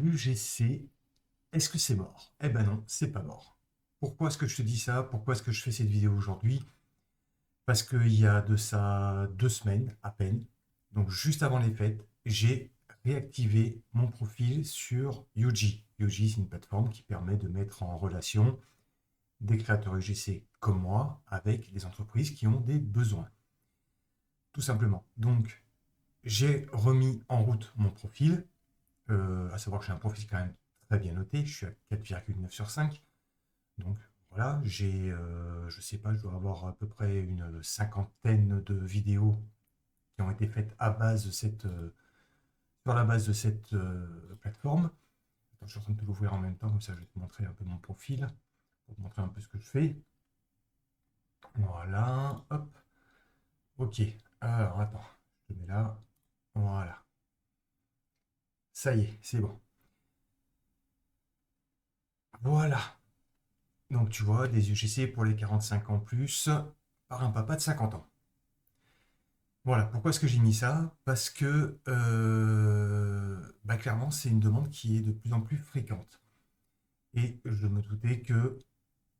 l'UGC, est-ce que c'est mort? Eh ben non, c'est pas mort. Pourquoi est-ce que je te dis ça? Pourquoi est-ce que je fais cette vidéo aujourd'hui? Parce qu'il y a de ça 2 semaines à peine, donc juste avant les fêtes, j'ai réactivé mon profil sur Yuji. Yuji, c'est une plateforme qui permet de mettre en relation des créateurs UGC comme moi avec des entreprises qui ont des besoins, tout simplement. Donc, j'ai remis en route mon profil, à savoir que j'ai un profil quand même très bien noté, je suis à 4,9 sur 5. Donc voilà, je sais pas, je dois avoir à peu près une cinquantaine de vidéos qui ont été faites sur la base de cette plateforme. Attends, je suis en train de te l'ouvrir en même temps, comme ça je vais te montrer un peu mon profil, pour te montrer un peu ce que je fais. Voilà, hop, ok. Alors attends, je te mets là, voilà. Ça y est, c'est bon. Voilà. Donc tu vois, des UGC pour les 45 ans plus, par un papa de 50 ans. Voilà, pourquoi est-ce que j'ai mis ça? Parce que bah, clairement, c'est une demande qui est de plus en plus fréquente. Et je me doutais que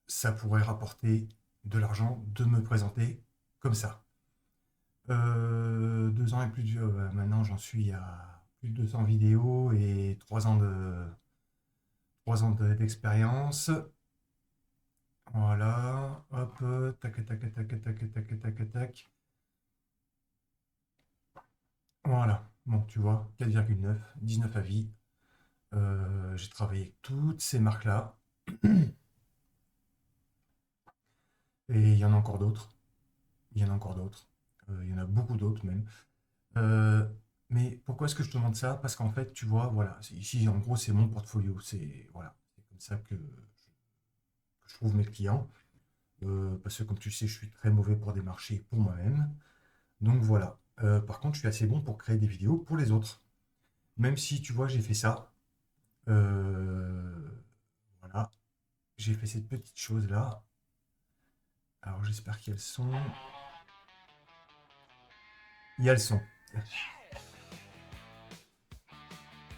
ça pourrait rapporter de l'argent de me présenter comme ça. 2 ans et plus maintenant j'en suis à plus de 200 vidéos et 3 ans d'expérience. Voilà, hop, tac, tac, tac, tac, tac, tac, tac, tac. Voilà, bon, tu vois, 4,9, 19 avis. J'ai travaillé avec toutes ces marques-là. Et il y en a encore d'autres. Il y en a encore d'autres. Il y en a beaucoup d'autres même. Euh, mais pourquoi est-ce que je te demande ça? Parce qu'en fait, tu vois, voilà, ici, en gros, c'est mon portfolio. C'est voilà, c'est comme ça que je trouve mes clients. Parce que, comme tu sais, je suis très mauvais pour démarcher pour moi-même. Donc voilà. Par contre, je suis assez bon pour créer des vidéos pour les autres. Même si, tu vois, j'ai fait ça. Voilà. J'ai fait cette petite chose-là. Alors, j'espère qu'il y a le son. Il y a le son.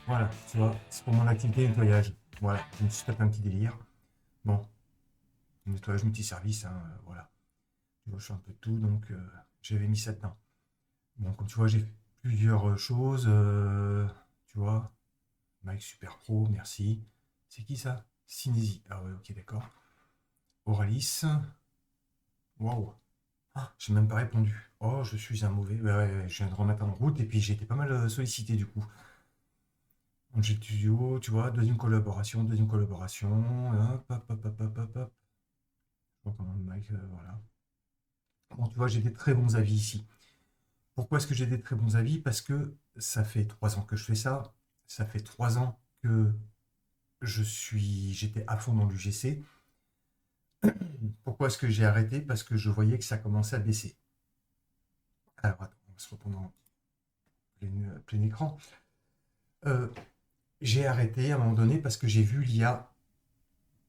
Voilà, tu vois, c'est pour mon activité de nettoyage. Voilà, je me suis tapé un petit délire. Bon, nettoyage multiservice, hein, voilà. Tu vois, je fais un peu de tout, donc j'avais mis ça dedans. Bon, comme tu vois, j'ai fait plusieurs choses. Tu vois, Mike Super Pro, merci. C'est qui ça? Cinésie. Ah ouais, ok, d'accord. Oralis. Waouh. Ah, j'ai même pas répondu. Oh, je suis un mauvais. Ouais, ouais, ouais, je viens de remettre en route et puis j'ai été pas mal sollicité du coup. Angel Studio, tu vois, deuxième collaboration, deuxième collaboration. Hop, hop, hop, hop, hop, hop, hop. Je recommande Mike, voilà. Bon, tu vois, j'ai des très bons avis ici. Pourquoi est-ce que j'ai des très bons avis? Parce que ça fait 3 ans que je fais ça. Ça fait 3 ans que j'étais à fond dans l'UGC. Pourquoi est-ce que j'ai arrêté? Parce que je voyais que ça commençait à baisser. Alors, attends, on va se retourner en plein écran. Euh, j'ai arrêté à un moment donné parce que j'ai vu l'IA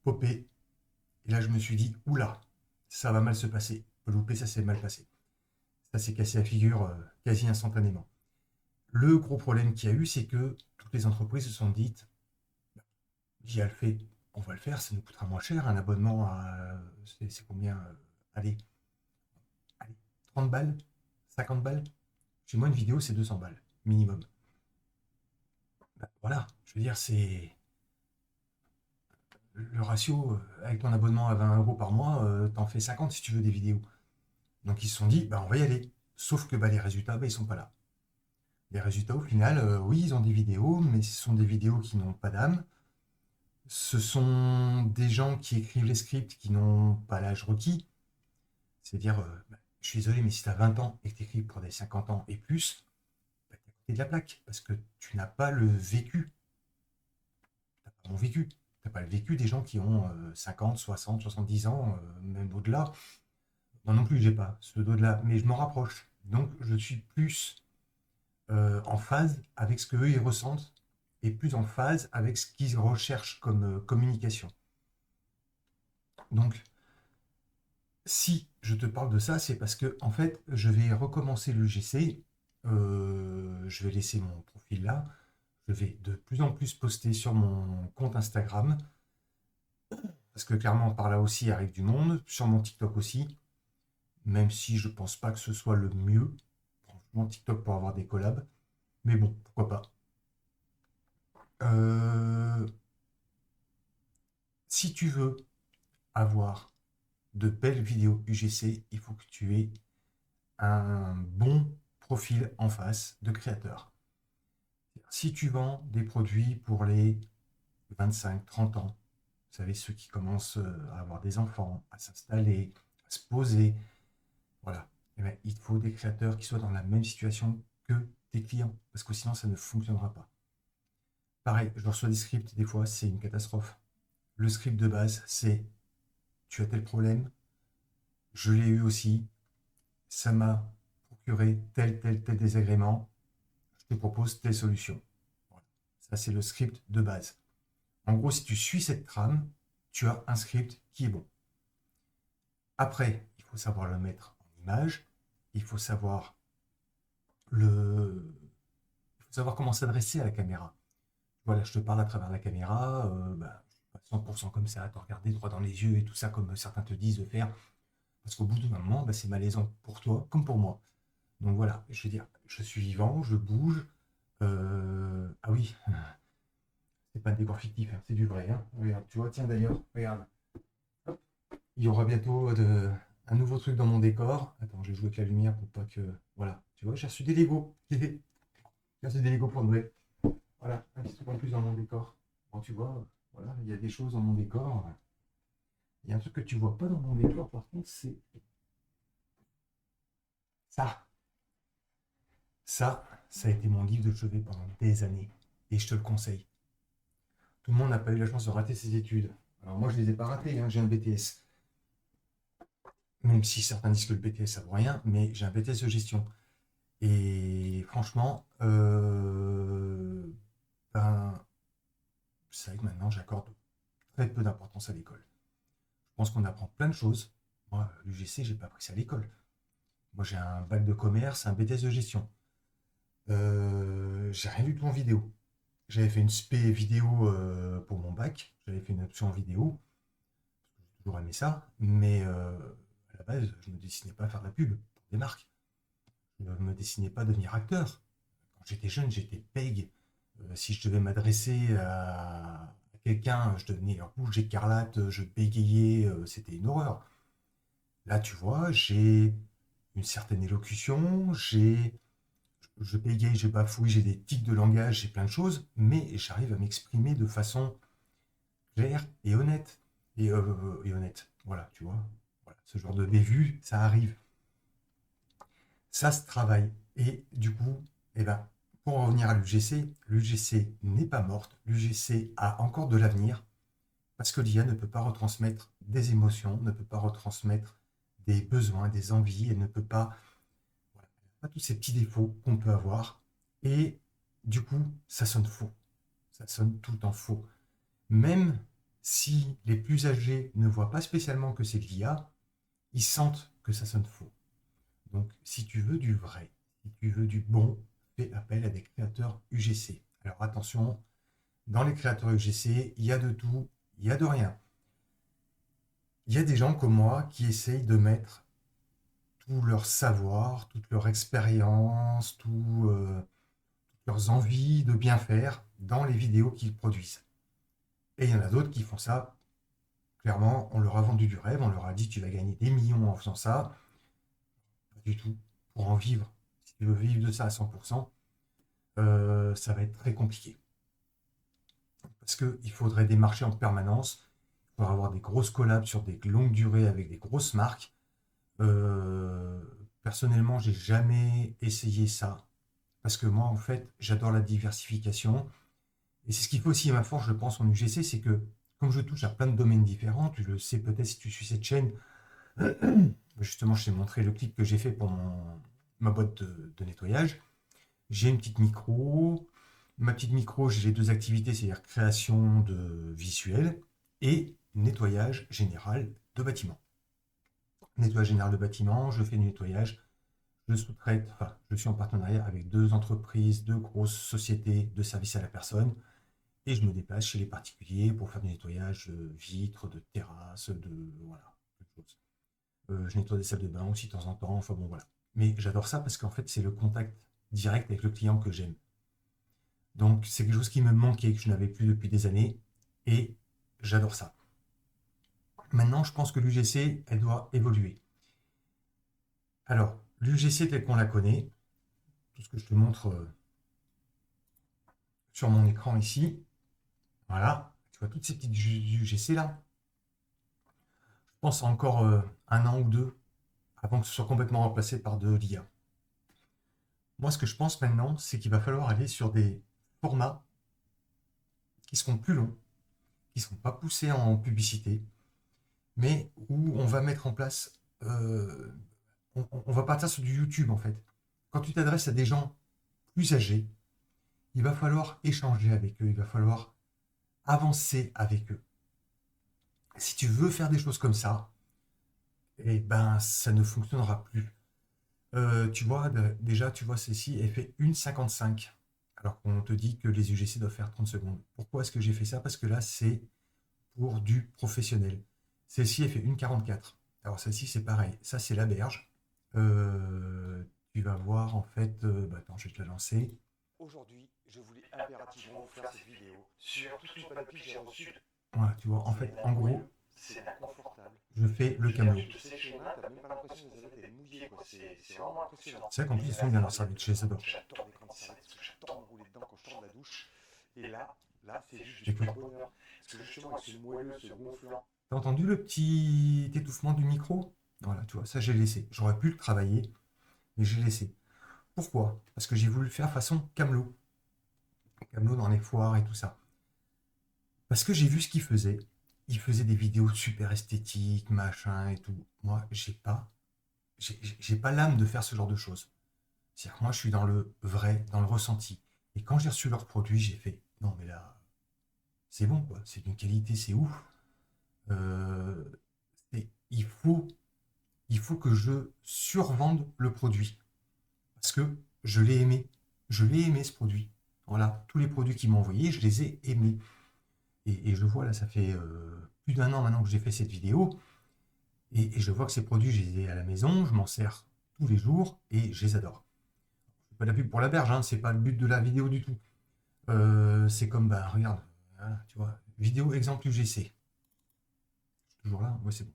popper. Et là, je me suis dit, oula, ça va mal se passer. Loupé, ça s'est mal passé. Ça s'est cassé la figure quasi instantanément. Le gros problème qu'il y a eu, c'est que toutes les entreprises se sont dites, l'IA le fait, on va le faire, ça nous coûtera moins cher. Un abonnement à, c'est combien allez, allez, 30 balles, 50 balles. Chez moi, une vidéo, c'est 200 balles, minimum. Ben, voilà, je veux dire, c'est le ratio, avec ton abonnement à 20 € par mois, t'en fais 50 si tu veux des vidéos. Donc ils se sont dit, bah, on va y aller. Sauf que bah, les résultats, bah, ils sont pas là. Les résultats, au final, oui, ils ont des vidéos, mais ce sont des vidéos qui n'ont pas d'âme. Ce sont des gens qui écrivent les scripts qui n'ont pas l'âge requis. C'est-à-dire, bah, je suis désolé, mais si tu as 20 ans et que tu écris pour des 50 ans et plus, bah, tu es à côté de la plaque, parce que tu n'as pas le vécu. Tu n'as pas mon vécu. Tu n'as pas le vécu des gens qui ont 50, 60, 70 ans, même au-delà. Moi non plus, j'ai pas ce dos-là, mais je m'en rapproche. Donc, je suis plus en phase avec ce qu'eux, ils ressentent et plus en phase avec ce qu'ils recherchent comme communication. Donc, si je te parle de ça, c'est parce que, en fait, je vais recommencer l'UGC. Je vais laisser mon profil là. je vais de plus en plus poster sur mon compte Instagram, parce que clairement par là aussi arrive du monde, sur mon TikTok aussi, même si je pense pas que ce soit le mieux, franchement TikTok pour avoir des collabs, mais bon, pourquoi pas. Euh, Si tu veux avoir de belles vidéos UGC, il faut que tu aies un bon profil en face de créateur. Si tu vends des produits pour les 25-30 ans, vous savez, ceux qui commencent à avoir des enfants, à s'installer, à se poser, voilà, eh bien, il te faut des créateurs qui soient dans la même situation que tes clients, parce que sinon ça ne fonctionnera pas. Pareil, je reçois des scripts, des fois c'est une catastrophe. Le script de base, c'est tu as tel problème, je l'ai eu aussi, ça m'a procuré tel désagrément, je te propose telle solution. Voilà. Ça, c'est le script de base. En gros, si tu suis cette trame, tu as un script qui est bon. Après, il faut savoir le mettre en image, il faut savoir comment s'adresser à la caméra. Voilà, je te parle à travers la caméra, je suis pas 100% comme ça, à te regarder droit dans les yeux et tout ça, comme certains te disent de faire, parce qu'au bout d'un moment, c'est malaisant pour toi comme pour moi. Donc voilà, je veux dire, je suis vivant, je bouge. Ah oui, c'est pas un décor fictif, hein, c'est du vrai. Hein. Regarde, tu vois, tiens d'ailleurs, regarde. Hop. Il y aura bientôt un nouveau truc dans mon décor. Attends, je vais jouer avec la lumière pour pas que. Voilà, tu vois, j'ai reçu des Lego. J'ai reçu des Lego pour Noël. Voilà, un petit truc en plus dans mon décor. Bon, tu vois, voilà, il y a des choses dans mon décor. Il y a un truc que tu vois pas dans mon décor, par contre, c'est ça. Ça a été mon livre de chevet pendant des années. Et je te le conseille. Tout le monde n'a pas eu la chance de rater ses études. Alors moi, je ne les ai pas ratées, hein, j'ai un BTS. Même si certains disent que le BTS, ça vaut rien, mais j'ai un BTS de gestion. Et franchement, c'est vrai que maintenant, j'accorde très peu d'importance à l'école. Je pense qu'on apprend plein de choses. Moi, l'UGC, j'ai pas appris ça à l'école. Moi, j'ai un bac de commerce, un BTS de gestion. J'ai rien du tout en vidéo. J'avais fait une spé vidéo pour mon bac. J'avais fait une option en vidéo. J'ai toujours aimé ça. Mais à la base, je ne me destinais pas à faire de la pub pour des marques. Je ne me destinais pas à devenir acteur. Quand j'étais jeune, j'étais peg. Si je devais m'adresser à quelqu'un, je devenais rouge écarlate, je bégayais, c'était une horreur. Là, tu vois, j'ai une certaine élocution, je bégaye, je bafouille, j'ai des tics de langage, j'ai plein de choses, mais j'arrive à m'exprimer de façon claire et honnête. Et honnête, voilà, tu vois. Voilà, ce genre de bévue, ça arrive. Ça se travaille. Et du coup, eh ben, pour en revenir à l'UGC n'est pas morte. L'UGC a encore de l'avenir parce que l'IA ne peut pas retransmettre des émotions, ne peut pas retransmettre des besoins, des envies, elle ne peut pas, voilà, pas tous ces petits défauts qu'on peut avoir. Et du coup, ça sonne faux. Ça sonne tout en faux. Même si les plus âgés ne voient pas spécialement que c'est de l'IA, ils sentent que ça sonne faux. Donc, si tu veux du vrai, si tu veux du bon, fais appel à des créateurs UGC. Alors attention, dans les créateurs UGC, il y a de tout, il y a de rien. Il y a des gens comme moi qui essayent de mettre tout leur savoir, toute leur expérience, toutes leurs envies de bien faire dans les vidéos qu'ils produisent. Et il y en a d'autres qui font ça, clairement, on leur a vendu du rêve, on leur a dit tu vas gagner des millions en faisant ça. Pas du tout. Pour en vivre, si tu veux vivre de ça à 100%, ça va être très compliqué. Parce qu'il faudrait démarcher en permanence, il faudrait avoir des grosses collabs sur des longues durées avec des grosses marques. Personnellement, j'ai jamais essayé ça. Parce que moi, en fait, j'adore la diversification. Et c'est ce qui fait aussi ma force, je pense, en UGC, c'est que comme je touche à plein de domaines différents, tu le sais peut-être si tu suis cette chaîne, justement, je t'ai montré le clip que j'ai fait pour ma boîte de nettoyage. J'ai une petite micro. Ma petite micro, j'ai deux activités, c'est-à-dire création de visuels et nettoyage général de bâtiments. Nettoyage général de bâtiments, je fais du nettoyage, je sous-traite, enfin, je suis en partenariat avec 2 entreprises, 2 grosses sociétés de services à la personne et je me déplace chez les particuliers pour faire du nettoyage de vitres, de terrasses, de voilà, plein de choses. Je nettoie des salles de bain aussi de temps en temps, enfin bon voilà. Mais j'adore ça parce qu'en fait, c'est le contact direct avec le client que j'aime. Donc c'est quelque chose qui me manquait, que je n'avais plus depuis des années et j'adore ça. Maintenant, je pense que l'UGC, elle doit évoluer. Alors, l'UGC telle qu'on la connaît, tout ce que je te montre sur mon écran ici, voilà, tu vois toutes ces petites UGC là, je pense à encore 1 an ou 2 avant que ce soit complètement remplacé par de l'IA. Moi, ce que je pense maintenant, c'est qu'il va falloir aller sur des formats qui seront plus longs, qui ne seront pas poussés en publicité, mais où on va mettre en place, on va partir sur du YouTube en fait. Quand tu t'adresses à des gens plus âgés, il va falloir échanger avec eux, il va falloir avancer avec eux. Si tu veux faire des choses comme ça, eh ben, ça ne fonctionnera plus. Tu vois, déjà, tu vois, celle-ci, elle fait 1,55, alors qu'on te dit que les UGC doivent faire 30 secondes. Pourquoi est-ce que j'ai fait ça? Parce que là, c'est pour du professionnel. Celle-ci, elle fait 1,44. Alors, celle-ci, c'est pareil. Ça, c'est la berge. Tu vas voir, en fait, bah, attends, je vais te la lancer. Aujourd'hui, je voulais impérativement vous faire cette vidéo sur toute une panoplie que j'ai reçue. Voilà, tu vois, en fait, en gros, C'est inconfortable. je fais le Je veux dire, camelot. tu te sèches les mains, t'as même pas l'impression que les serviettes elles mouillées, quoi. C'est vraiment impressionnant. C'est vrai qu'en plus, ils sont bien leurs serviettes, je les adore. J'adore les grandes serviettes parce que j'adore me rouler dedans quand je sors de la douche. Et là, c'est juste du Écoute, pur bonheur. Parce que justement, avec ce moelleux, ce gonflant. t'as entendu le petit étouffement du micro? Voilà, tu vois, ça, j'ai laissé. J'aurais pu le travailler, mais j'ai laissé. Pourquoi? Parce que j'ai voulu le faire façon camelot. Camelot dans les foires et tout ça. Parce que j'ai vu ce qu'il faisait. Il faisait des vidéos super esthétiques, machin et tout. Moi, j'ai pas l'âme de faire ce genre de choses. C'est-à-dire que moi, je suis dans le vrai, dans le ressenti. Et quand j'ai reçu leurs produits, j'ai fait, non, mais là, c'est bon, quoi. C'est d'une qualité, c'est ouf. Euh, il faut que je survende le produit. Parce que je l'ai aimé. Je l'ai aimé, ce produit. Voilà, tous les produits qu'ils m'ont envoyés, je les ai aimés. Et je vois, là, ça fait plus d'1 an maintenant que j'ai fait cette vidéo. Et je vois que ces produits, je les ai à la maison, je m'en sers tous les jours et je les adore. C'est pas de la pub pour la berge, hein, c'est pas le but de la vidéo du tout. C'est comme, bah, regarde, voilà, tu vois, vidéo exemple UGC. Toujours là, ouais, c'est bon.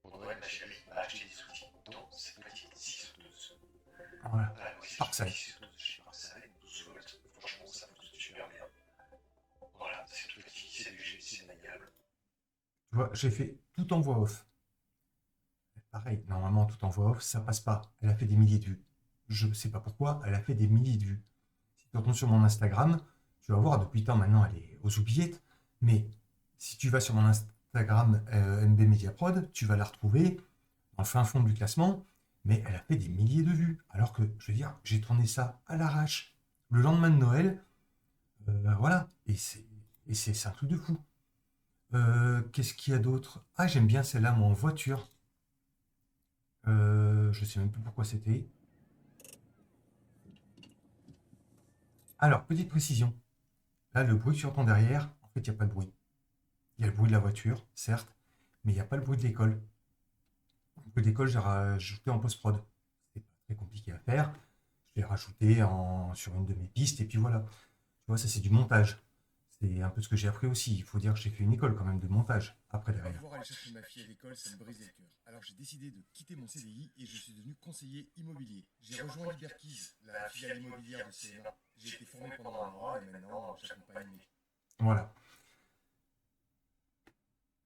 Pour Noël, ma chérie m'a acheté des outils, dont cette petite 612. Voilà, Voilà, moi aussi, j'ai Parkside. une 612 chez Parkside, 12 volts. Franchement, ça fonctionne super bien. Voilà, c'est tout petit, c'est maniable. Tu vois, j'ai fait tout en voix off. Pareil, normalement, tout en voix off, ça passe pas. Elle a fait des milliers de vues. Je sais pas pourquoi, elle a fait des milliers de vues. Si tu retournes sur mon Instagram, tu vas voir, depuis temps maintenant, elle est aux oubliettes. Mais si tu vas sur mon Instagram MB Media Prod, tu vas la retrouver en fin fond du classement. Mais elle a fait des milliers de vues. Alors que, je veux dire, j'ai tourné ça à l'arrache le lendemain de Noël. Voilà. Et c'est un truc de fou. Qu'est-ce qu'il y a d'autre? Ah, j'aime bien celle-là, moi, en voiture. Je sais même plus pourquoi c'était. Alors, petite précision. Là, le bruit que tu entends derrière, en fait, il n'y a pas de bruit. Il y a le bruit de la voiture, certes, mais il n'y a pas le bruit de l'école. Le bruit d'école, j'ai rajouté en post-prod. C'est pas très compliqué à faire. Je l'ai rajouté sur une de mes pistes, et puis voilà. Tu vois, ça, c'est du montage. C'est un peu ce que j'ai appris aussi. Il faut dire que j'ai fait une école quand même de montage, après derrière. Devoir aller chercher ma fille à l'école, ça me brisait le cœur. Alors j'ai décidé de quitter mon CDI et je suis devenu conseiller immobilier. J'ai rejoint Liberkeys, la filiale immobilière de CNA. J'ai été formé pendant un mois et maintenant j'accompagne mes Voilà.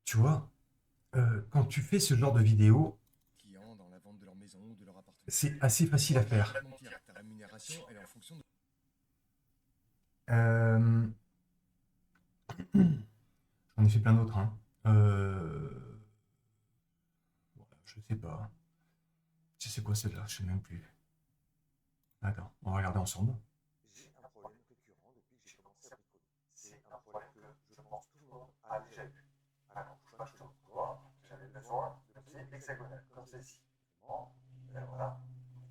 Tu vois, quand tu fais ce genre de vidéo, clients dans la vente de leur maison ou de leur appartement. c'est assez facile à Je vais faire. pas te mentir, ta rémunération, elle est en fonction de... Euh, J'en ai fait plein d'autres, hein. Je sais pas. C'est quoi celle-là? Je sais même plus. Attends, on va regarder ensemble. J'ai un problème récurrent depuis que j'ai commencé à bricoler. C'est un problème que je pense tout le monde a déjà eu. Alors, je sais pas, je te vois, j'avais besoin de pieds hexagonales, comme celle-ci. souvent, et voilà,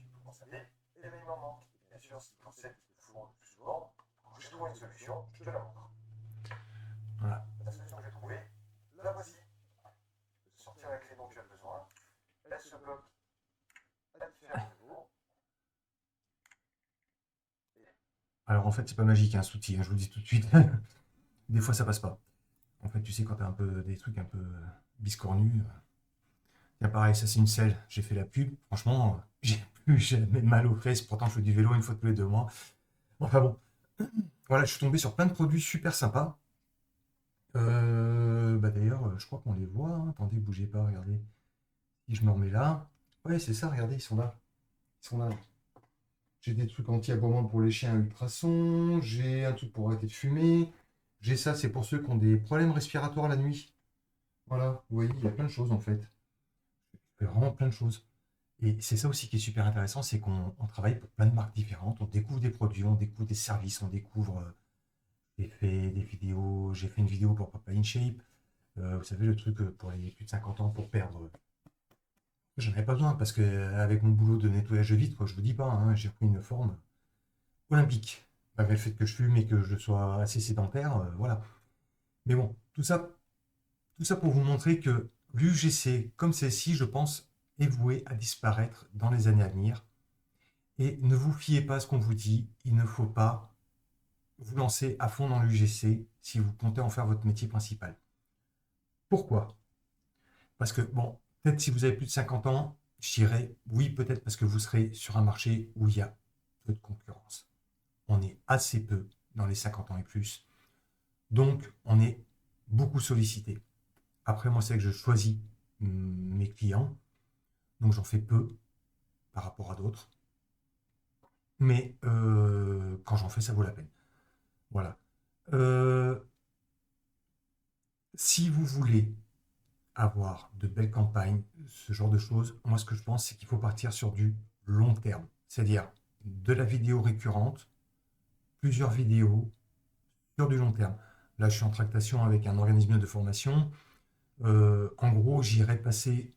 tu peux constater, et bien il m'en manque. Et bien sûr, si le concept te fout le plus souvent, quand j'ai trouvé une solution, je te la montre. Voilà. La solution que j'ai trouvée, la voici. De sortir la clé dont tu as besoin, elle se bloque à différents niveaux. Alors en fait, c'est pas magique, hein, cet outil, hein, je vous le dis tout de suite. Des fois, ça passe pas. En fait, tu sais, quand t'as un peu des trucs un peu biscornus. Tiens, pareil, ça c'est une selle. J'ai fait la pub. Franchement, j'ai plus jamais mal aux fesses. Pourtant, je fais du vélo une fois tous les 2 mois. Enfin bon. Voilà, je suis tombé sur plein de produits super sympas. Bah d'ailleurs, je crois qu'on les voit, hein. Attendez, bougez pas, regardez. Si je me remets là. Ouais, c'est ça, regardez, ils sont là. Ils sont là. J'ai des trucs anti-aboiement pour les chiens ultrasons. J'ai un truc pour arrêter de fumer. J'ai ça, c'est pour ceux qui ont des problèmes respiratoires la nuit. Voilà, vous voyez, il y a plein de choses en fait. Il y a vraiment plein de choses. Et c'est ça aussi qui est super intéressant, c'est qu'on travaille pour plein de marques différentes. On découvre des produits, on découvre des services, on découvre des vidéos. J'ai fait une vidéo pour Papa In Shape. Vous savez, le truc pour les plus de 50 ans pour perdre. J'en avais pas besoin parce que avec mon boulot de nettoyage de vitre, je vous dis pas, hein, j'ai pris une forme olympique. Malgré le fait que je fume et que je sois assez sédentaire, voilà. Mais bon, tout ça pour vous montrer que l'UGC, comme celle-ci, je pense, est vouée à disparaître dans les années à venir. Et ne vous fiez pas à ce qu'on vous dit, il ne faut pas vous lancer à fond dans l'UGC si vous comptez en faire votre métier principal. Pourquoi? Parce que, bon, peut-être si vous avez plus de 50 ans, je dirais oui, peut-être parce que vous serez sur un marché où il y a peu de concurrence. On est assez peu dans les 50 ans et plus. Donc, on est beaucoup sollicité. Après, moi, c'est que je choisis mes clients. Donc, j'en fais peu par rapport à d'autres. Mais quand j'en fais, ça vaut la peine. Voilà. Si vous voulez avoir de belles campagnes, ce genre de choses, moi, ce que je pense, c'est qu'il faut partir sur du long terme. C'est-à-dire de la vidéo récurrente, plusieurs vidéos sur du long terme. Là, je suis en tractation avec un organisme de formation. En gros, j'irai passer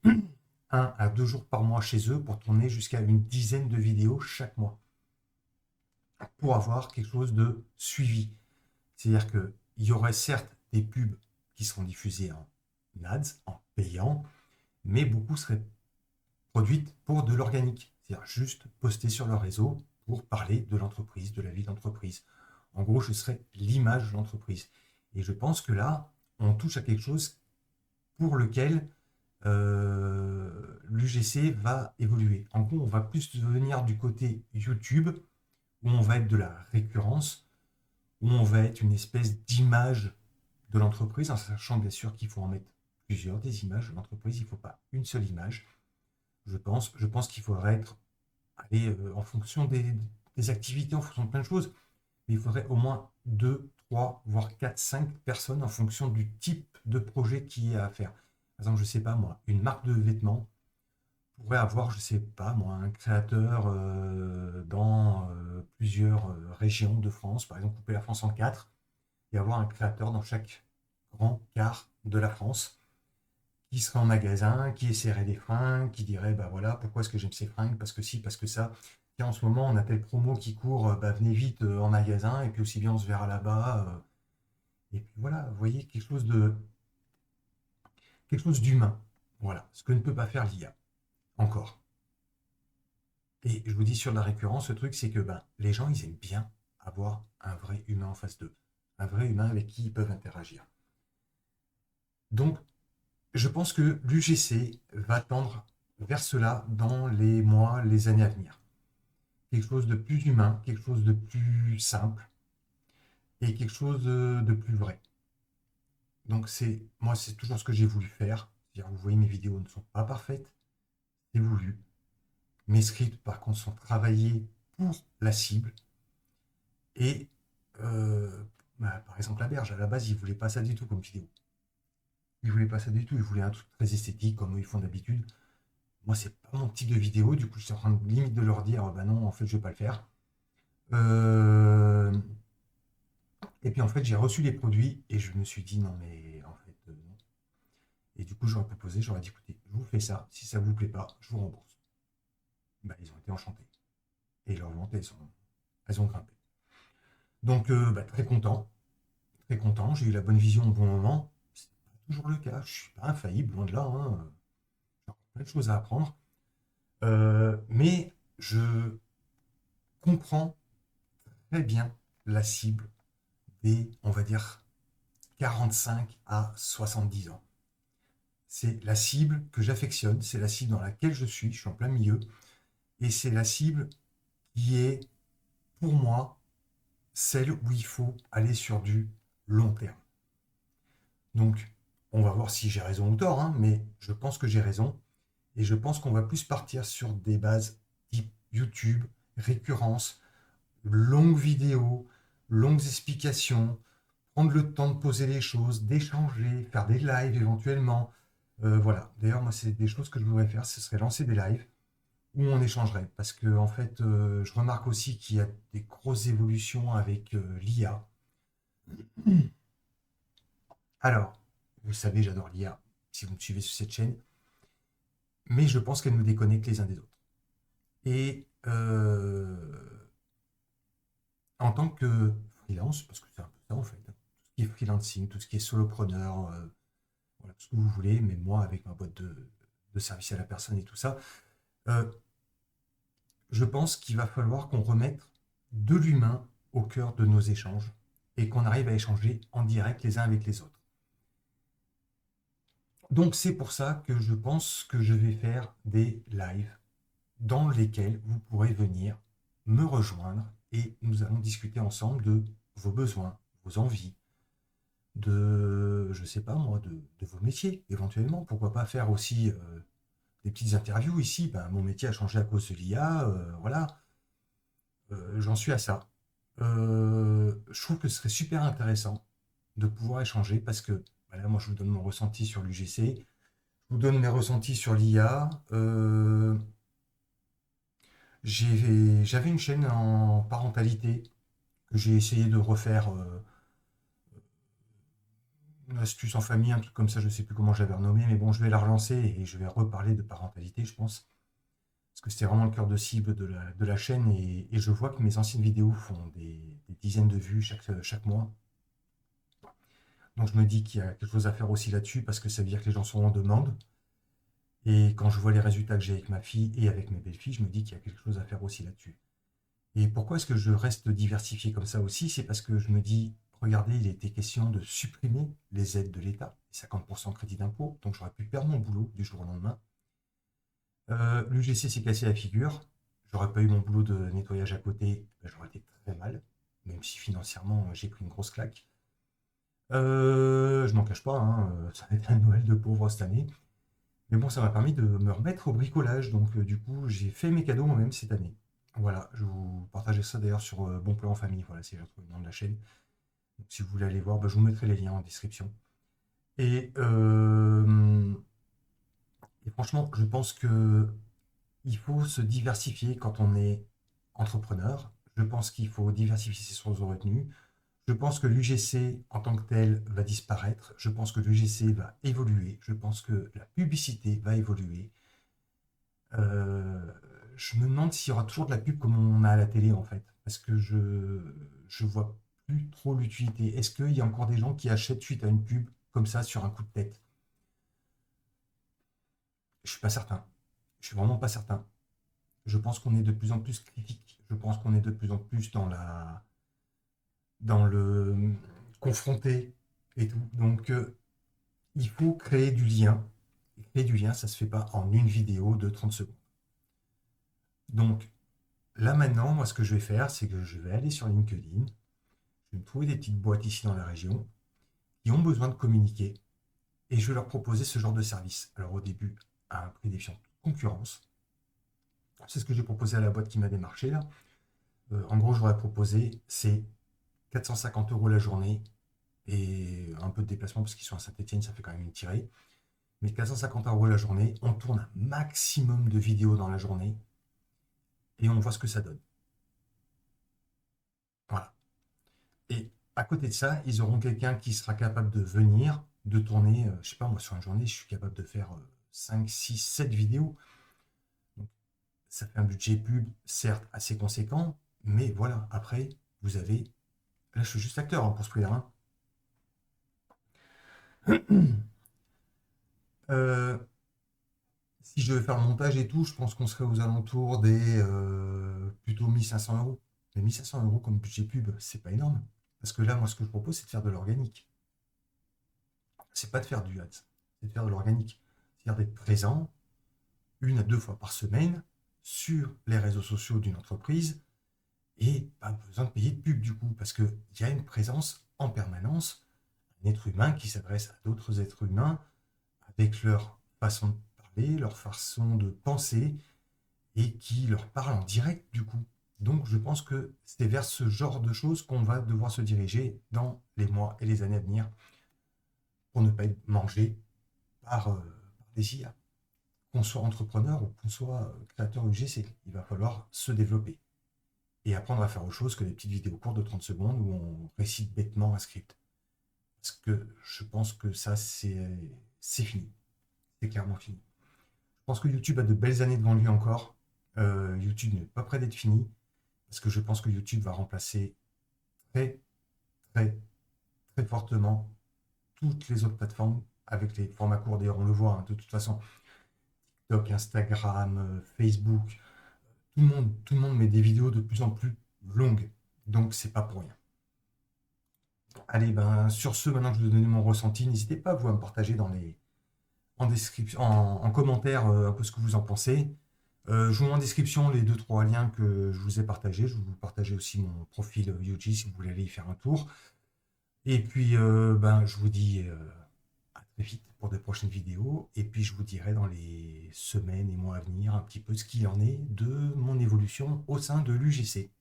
1 à 2 jours par mois chez eux pour tourner jusqu'à une dizaine de vidéos chaque mois pour avoir quelque chose de suivi. C'est-à-dire qu'il y aurait certes des pubs qui seront diffusées en ads, en payant, mais beaucoup seraient produites pour de l'organique. C'est-à-dire juste poster sur leur réseau pour parler de l'entreprise, de la vie d'entreprise. En gros, je serais l'image de l'entreprise. Et je pense que là, on touche à quelque chose pour lequel l'UGC va évoluer. En gros, on va plus venir du côté YouTube, où on va être de la récurrence, où on va être une espèce d'image de l'entreprise, en sachant bien sûr qu'il faut en mettre plusieurs des images de l'entreprise, il ne faut pas une seule image. Je pense qu'il faudrait être en fonction des activités, en fonction de plein de choses, mais il faudrait au moins 2, 3, voire 4, 5 personnes en fonction du type de projet qui est à faire. Par exemple, je ne sais pas moi, une marque de vêtements pourrait avoir, je ne sais pas moi, un créateur dans plusieurs régions de France, par exemple couper la France en 4, et avoir un créateur dans chaque grand quart de la France qui serait en magasin, qui essaierait des fringues, qui dirait bah voilà, pourquoi est-ce que j'aime ces fringues, parce que si, parce que ça. Tiens, en ce moment, on a telle promo qui court, bah, venez vite en magasin, et puis aussi bien on se verra là-bas. Et puis voilà, vous voyez, quelque chose d'humain. Voilà, ce que ne peut pas faire l'IA. Encore. Et je vous dis sur la récurrence, le truc, c'est que ben, les gens, ils aiment bien avoir un vrai humain en face d'eux. Un vrai humain avec qui ils peuvent interagir. Donc, je pense que l'UGC va tendre vers cela dans les mois, les années à venir. Quelque chose de plus humain, quelque chose de plus simple et quelque chose de plus vrai. Donc, moi, c'est toujours ce que j'ai voulu faire. C'est-à-dire, vous voyez, mes vidéos ne sont pas parfaites, c'est voulu. Mes scripts, par contre, sont travaillés pour la cible. Et, par exemple, la berge, à la base, il ne voulait pas ça du tout comme vidéo. Il ne voulait pas ça du tout. Il voulait un truc très esthétique, comme ils font d'habitude. Moi, c'est pas mon type de vidéo. Du coup, je suis en train de limite de leur dire, bah non, en fait, je vais pas le faire. Et puis, en fait, j'ai reçu les produits et je me suis dit, non, mais en fait, non. Et du coup, j'aurais proposé, j'aurais dit, écoutez, je vous fais ça. Si ça vous plaît pas, je vous rembourse. bah, ils ont été enchantés. Et leurs ventes, elles ont grimpé. Donc, bah, très content. Très content. J'ai eu la bonne vision au bon moment. C'est pas toujours le cas. Je suis pas infaillible, loin de là, hein. J'ai encore plein de choses à apprendre. Mais je comprends très bien la cible des, on va dire, 45 à 70 ans. C'est la cible que j'affectionne, c'est la cible dans laquelle je suis en plein milieu, et c'est la cible qui est, pour moi, celle où il faut aller sur du long terme. Donc, on va voir si j'ai raison ou tort, hein, mais je pense que j'ai raison, et je pense qu'on va plus partir sur des bases type YouTube, récurrence, longues vidéos, longues explications, prendre le temps de poser les choses, d'échanger, faire des lives éventuellement. Voilà. D'ailleurs, moi, c'est des choses que je voudrais faire, ce serait lancer des lives où on échangerait. Parce que, en fait, je remarque aussi qu'il y a des grosses évolutions avec l'IA. Alors, vous savez, j'adore l'IA, si vous me suivez sur cette chaîne, mais je pense qu'elle nous déconnecte les uns des autres. Et en tant que freelance, parce que c'est un peu ça en fait, tout ce qui est freelancing, tout ce qui est solopreneur, voilà, tout ce que vous voulez, mais moi avec ma boîte de service à la personne et tout ça, euh, je pense qu'il va falloir qu'on remette de l'humain au cœur de nos échanges et qu'on arrive à échanger en direct les uns avec les autres. Donc c'est pour ça que je pense que je vais faire des lives dans lesquels vous pourrez venir me rejoindre et nous allons discuter ensemble de vos besoins, vos envies, de, je sais pas moi, de vos métiers éventuellement. Pourquoi pas faire aussi des petites interviews ici. Ben, mon métier a changé à cause de l'IA, voilà. J'en suis à ça. Je trouve que ce serait super intéressant de pouvoir échanger parce que voilà, moi je vous donne mon ressenti sur l'UGC, je vous donne mes ressentis sur l'IA. J'avais une chaîne en parentalité que j'ai essayé de refaire, une astuce en famille, un truc comme ça, je ne sais plus comment j'avais renommé, mais bon, je vais la relancer et je vais reparler de parentalité, je pense. Parce que c'était vraiment le cœur de cible de la chaîne et je vois que mes anciennes vidéos font des dizaines de vues chaque mois. Donc je me dis qu'il y a quelque chose à faire aussi là-dessus parce que ça veut dire que les gens sont en demande. Et quand je vois les résultats que j'ai avec ma fille et avec mes belles-filles, je me dis qu'il y a quelque chose à faire aussi là-dessus. Et pourquoi est-ce que je reste diversifié comme ça aussi? C'est parce que je me dis, regardez, il était question de supprimer les aides de l'État, 50% crédit d'impôt, donc j'aurais pu perdre mon boulot du jour au lendemain. L'UGC s'est cassé la figure, j'aurais pas eu mon boulot de nettoyage à côté, ben, j'aurais été très mal, même si financièrement j'ai pris une grosse claque. Je m'en cache pas, hein, ça va être un Noël de pauvre cette année. Mais bon, ça m'a permis de me remettre au bricolage, donc du coup, j'ai fait mes cadeaux moi-même cette année. Voilà, je vous partageais ça d'ailleurs sur Bon Plan en Famille, voilà, c'est le nom de la chaîne. Donc, si vous voulez aller voir, bah, je vous mettrai les liens en description. Et, et franchement, je pense que il faut se diversifier quand on est entrepreneur. Je pense qu'il faut diversifier ses sources de revenus. Je pense que l'UGC en tant que tel va disparaître. Je pense que l'UGC va évoluer. Je pense que la publicité va évoluer. Je me demande s'il y aura toujours de la pub comme on a à la télé en fait. Parce que je vois plus trop l'utilité. Est-ce qu'il y a encore des gens qui achètent suite à une pub comme ça sur un coup de tête? Je suis pas certain. Je suis vraiment pas certain. Je pense qu'on est de plus en plus critique. Je pense qu'on est de plus en plus dans le confronté et tout. Donc, il faut créer du lien. Et créer du lien, ça se fait pas en une vidéo de 30 secondes. Donc, là maintenant, moi, ce que je vais faire, c'est que je vais aller sur LinkedIn. Je vais me trouver des petites boîtes ici dans la région qui ont besoin de communiquer et je vais leur proposer ce genre de service. Alors, au début, à un prix défiant toute concurrence. C'est ce que j'ai proposé à la boîte qui m'a démarché là. En gros, j'aurais proposé, c'est 450 € la journée et un peu de déplacement parce qu'ils sont à Saint-Etienne, ça fait quand même une tirée. Mais 450 € la journée, on tourne un maximum de vidéos dans la journée et on voit ce que ça donne. Voilà. Et à côté de ça, ils auront quelqu'un qui sera capable de venir, de tourner, je sais pas, moi sur une journée, je suis capable de faire 5, 6, 7 vidéos. Donc, ça fait un budget pub, certes, assez conséquent, mais voilà, après, vous avez... Là, je suis juste acteur hein, pour ce prix-là. Hein. Si je devais faire le montage et tout, je pense qu'on serait aux alentours des plutôt 1500 euros. Mais 1500 euros comme budget pub, c'est pas énorme. Parce que là, moi, ce que je propose, c'est de faire de l'organique. C'est pas de faire du ads, c'est de faire de l'organique. C'est-à-dire d'être présent 1 à 2 fois par semaine sur les réseaux sociaux d'une entreprise et pas besoin de payer de pub du coup, parce qu'il y a une présence en permanence, un être humain qui s'adresse à d'autres êtres humains avec leur façon de parler, leur façon de penser et qui leur parle en direct du coup. Donc je pense que c'est vers ce genre de choses qu'on va devoir se diriger dans les mois et les années à venir pour ne pas être mangé par des IA. Qu'on soit entrepreneur ou qu'on soit créateur UGC, il va falloir se développer et apprendre à faire autre chose que des petites vidéos courtes de 30 secondes où on récite bêtement un script. Parce que je pense que ça, c'est fini. C'est clairement fini. Je pense que YouTube a de belles années devant lui encore. YouTube n'est pas prêt d'être fini parce que je pense que YouTube va remplacer très, très, très fortement toutes les autres plateformes avec les formats courts. D'ailleurs, on le voit hein, de toute façon. TikTok, Instagram, Facebook, tout le monde met des vidéos de plus en plus longues. Donc, c'est pas pour rien. Allez, ben, sur ce, maintenant que je vous ai donné mon ressenti, n'hésitez pas vous à me partager en description, en commentaire un peu ce que vous en pensez. Je vous mets en description les 2-3 liens que je vous ai partagés. Je vais vous partager aussi mon profil UG si vous voulez aller y faire un tour. Et puis, ben, je vous dis à très vite pour de prochaines vidéos. Et puis, je vous dirai dans les semaines et mois à venir un petit peu ce qu'il en est de mon évolution au sein de l'UGC.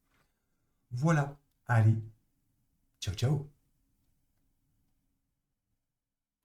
Voilà. Allez. Ciao, ciao.